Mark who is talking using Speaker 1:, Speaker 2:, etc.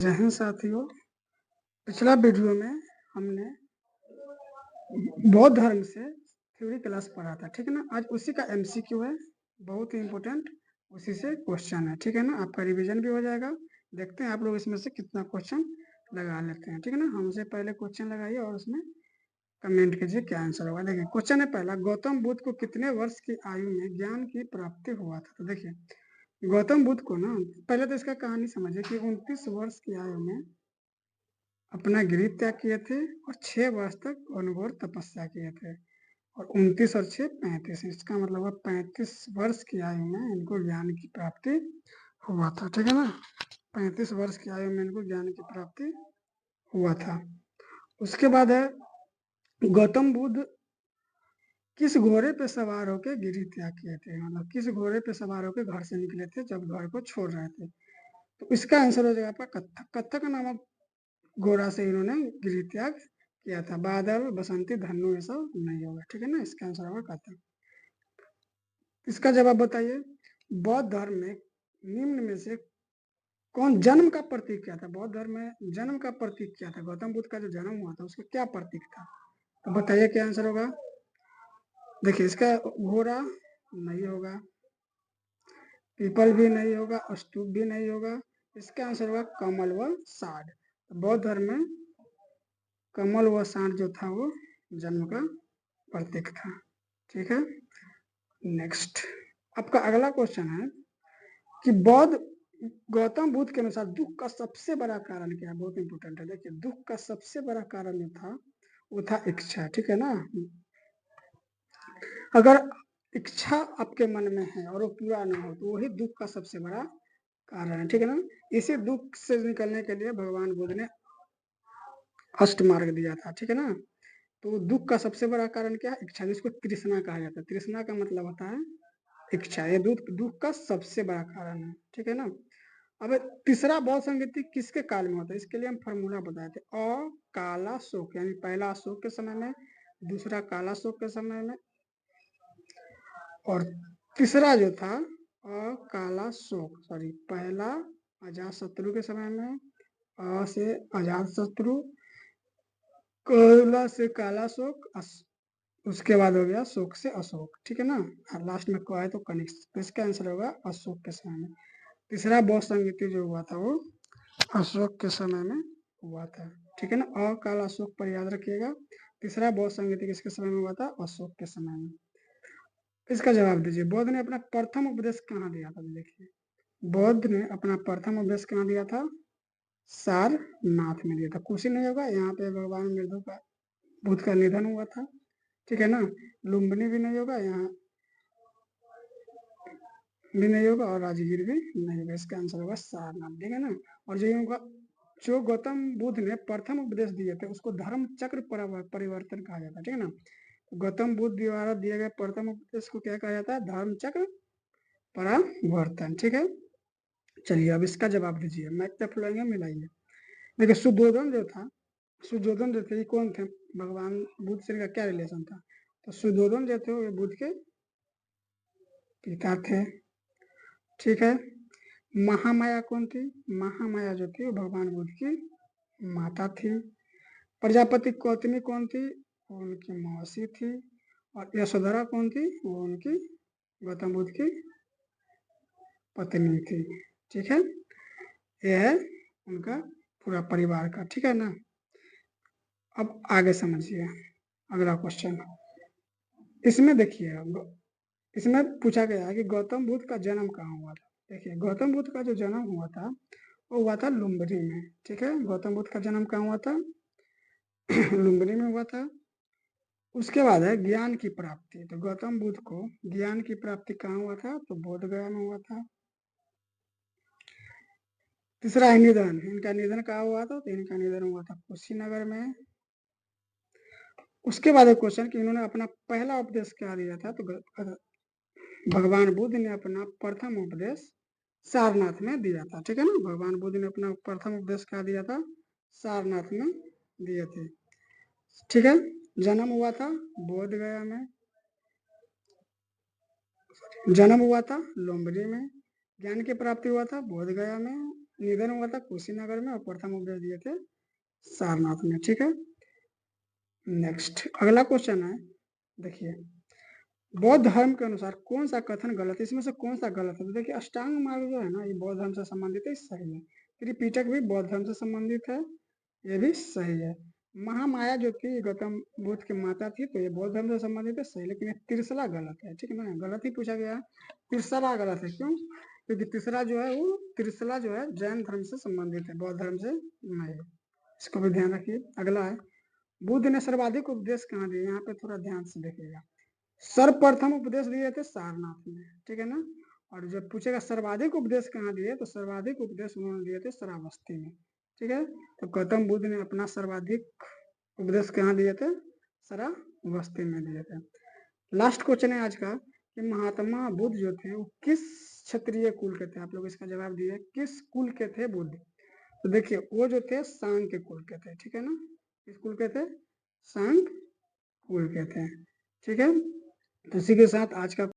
Speaker 1: जय हिंद साथियों, पिछला वीडियो में हमने बौद्ध धर्म से थ्योरी क्लास पढ़ा था, ठीक है ना। आज उसी का एमसीक्यू है, बहुत ही इम्पोर्टेंट, उसी से क्वेश्चन है, ठीक है ना। आपका रिवीजन भी हो जाएगा। देखते हैं आप लोग इसमें से कितना क्वेश्चन लगा लेते हैं, ठीक है ना। हमसे पहले क्वेश्चन लगाइए और उसमें कमेंट कीजिए क्या आंसर होगा। देखिए क्वेश्चन है पहला, गौतम बुद्ध को कितने वर्ष की आयु में ज्ञान की प्राप्ति हुआ था। तो देखिए गौतम बुद्ध को ना, पहले तो इसका कहानी समझिए कि 29 वर्ष की आयु में अपना गृह त्याग किए थे और 6 वर्ष तक घनघोर तपस्या किए थे। और 29 और 6 35, इसका मतलब है 35 वर्ष की आयु में इनको ज्ञान की प्राप्ति हुआ था, ठीक है ना। 35 वर्ष की आयु में इनको ज्ञान की प्राप्ति हुआ था। उसके बाद है, गौतम बुद्ध किस घोड़े पे सवार होकर गिरि त्याग किए थे। मतलब किस घोड़े पे सवार होकर घर से निकले थे जब घर को छोड़ रहे थे। तो इसका आंसर हो जाएगा आपका कत्थक। कत्थक नामक घोड़ा से इन्होंने गिरि त्याग किया था। बादल, बसंती, धन्नु ये सब नहीं होगा, ठीक है ना। इसका आंसर होगा कत्थक। इसका जवाब बताइए, बौद्ध धर्म में निम्न में से कौन जन्म का प्रतीक क्या था। बौद्ध धर्म में जन्म का प्रतीक क्या था। गौतम बुद्ध का जो जन्म हुआ था उसका क्या प्रतीक था। तो बताइए क्या आंसर होगा। देखिए इसका घोड़ा नहीं होगा, पीपल भी नहीं होगा, स्तूप भी नहीं होगा। इसका आंसर होगा कमल व साढ़। बौद्ध धर्म में कमल व साढ़ जो था वो जन्म का प्रतीक था, ठीक है। नेक्स्ट आपका अगला क्वेश्चन है कि बौद्ध गौतम बुद्ध के अनुसार दुख का सबसे बड़ा कारण क्या है। बहुत इंपॉर्टेंट है। देखिए दुख का सबसे बड़ा कारण जो था वो था इच्छा, ठीक है ना। अगर इच्छा आपके मन में है और वो पूरा नहीं हो तो वही दुख का सबसे बड़ा कारण है, ठीक है ना। इसी दुख से निकलने के लिए भगवान बुद्ध ने अष्ट मार्ग दिया था, ठीक है ना। तो दुख का सबसे बड़ा कारण क्या है, इच्छा, जिसको तृष्णा कहा जाता है। तृष्णा का मतलब होता है इच्छा। ये दुख का सबसे बड़ा कारण है, ठीक है ना। अब तीसरा बौद्ध संगीति किसके काल में होता है, इसके लिए हम फॉर्मूला बताए थे। काला शोक, यानी पहला अशोक के समय में, दूसरा काला शोक के समय में, और तीसरा जो था काला शोक, सॉरी, पहला अजात शत्रु के समय में, से अजात शत्रु, काला से काला शोक, उसके बाद हो गया शोक से अशोक, ठीक है ना। और लास्ट में को आए तो कनिष्क। तो इसका आंसर होगा अशोक के समय में। तीसरा बौद्ध संगीति जो हुआ था वो अशोक के समय में हुआ था, ठीक है ना। काला अशोक पर याद रखिएगा। तीसरा बौद्ध संगीति किसके समय में हुआ था, अशोक के समय में। इसका जवाब दीजिए, बौद्ध ने अपना प्रथम उपदेश कहाँ दिया था। देखिए बौद्ध ने अपना प्रथम उपदेश कहाँ दिया था, सारनाथ में दिया था। कुछ नहीं होगा, यहाँ पे भगवान मृदु का बुद्ध का निधन हुआ था, ठीक है ना। लुम्बिनी भी नहीं होगा, यहाँ भी नहीं होगा, और राजगीर भी नहीं होगा। इसका आंसर होगा सारनाथ, ठीक है ना। और जो गौतम बुद्ध ने प्रथम उपदेश दिए थे उसको धर्म चक्र परिवर्तन कहा जाता है, ठीक है ना। गौतम बुद्ध द्वारा दिए गए प्रथम उपदेश को क्या कहा जाता है, धर्म चक्र परिवर्तन, ठीक है। चलिए अब इसका जवाब दीजिए, मैथ द फॉलोइंग मिलाइए। देखिए सुद्धोधन जो था, सुद्धोधन जो थे ये कौन थे, भगवान बुद्ध से इनका क्या रिलेशन था। तो सुद्धोधन जो थे वो बुद्ध के पिता थे, ठीक है। महामाया कौन थी, महामाया जो थी वो भगवान बुद्ध की माता थी। प्रजापति गौतमी कौन थी, वो उनकी मौसी थी। और यशोधरा कौन थी, वो उनकी गौतम बुद्ध की पत्नी थी, ठीक है। यह है उनका पूरा परिवार का, ठीक है ना। अब आगे समझिए अगला क्वेश्चन। इसमें देखिए, इसमें पूछा गया है कि गौतम बुद्ध का जन्म कहाँ हुआ था। देखिए गौतम बुद्ध का जो जन्म हुआ था वो हुआ था लुम्बिनी में, ठीक है। गौतम बुद्ध का जन्म कहाँ हुआ था, लुम्बिनी में हुआ था। उसके बाद है ज्ञान की प्राप्ति। तो गौतम बुद्ध को ज्ञान की प्राप्ति कहाँ हुआ था, तो बोध गया में हुआ था। तीसरा है निधन, इनका निधन कहाँ हुआ था, तो इनका निधन हुआ था कुशीनगर में। उसके बाद एक क्वेश्चन कि इन्होंने अपना पहला उपदेश क्या दिया था, तो भगवान बुद्ध ने अपना प्रथम उपदेश सारनाथ में दिया था, ठीक है ना। भगवान बुद्ध ने अपना प्रथम उपदेश क्या दिया था, सारनाथ में दिए थे, ठीक है। जन्म हुआ था बोध गया में, जन्म हुआ था लुम्बिनी में, ज्ञान की प्राप्ति हुआ था बोध गया में, निधन हुआ था कुशीनगर में और प्रथम उपदेश दिए थे सारनाथ में। ठीक है, नेक्स्ट अगला क्वेश्चन है, देखिए बौद्ध धर्म के अनुसार कौन सा कथन गलत है, इसमें से कौन सा गलत है? तो देखिए अष्टांग मार्ग जो है ना, ये बौद्ध धर्म से संबंधित है, सही है। त्रिपिटक भी बौद्ध धर्म से संबंधित है, ये भी सही है। महामाया जो थी गौतम बुद्ध की माता थी, तो ये बौद्ध धर्म से संबंधित है, सही। लेकिन ये तीसरा गलत है, ठीक है ना, गलत ही पूछा गया है। तीसरा गलत है, क्यों? क्योंकि तीसरा जो है वो तीसरा जो है जैन धर्म से संबंधित है, बौद्ध धर्म से नहीं। इसको भी ध्यान रखिए। अगला है, बुद्ध ने सर्वाधिक उपदेश कहाँ दिए? यहाँ पे थोड़ा ध्यान से देखिएगा। सर्वप्रथम उपदेश दिए थे सारनाथ में, ठीक है ना। और जब पूछेगा सर्वाधिक उपदेश कहाँ दिए, तो सर्वाधिक उपदेश उन्होंने दिए थे श्रावस्ती में, ठीक है। तो गौतम बुद्ध ने अपना सर्वाधिक उपदेश कहाँ दिए थे? श्रावस्ती में दिए थे। लास्ट क्वेश्चन है आज का कि महात्मा बुद्ध जो थे वो किस क्षत्रिय कुल के थे? आप लोग इसका जवाब दिए, किस कुल के थे बुद्ध? तो देखिए वो जो थे सांग के कुल के थे, ठीक है ना। किस कुल के थे? सांग कुल के थे, ठीक है। तो इसी के साथ आज का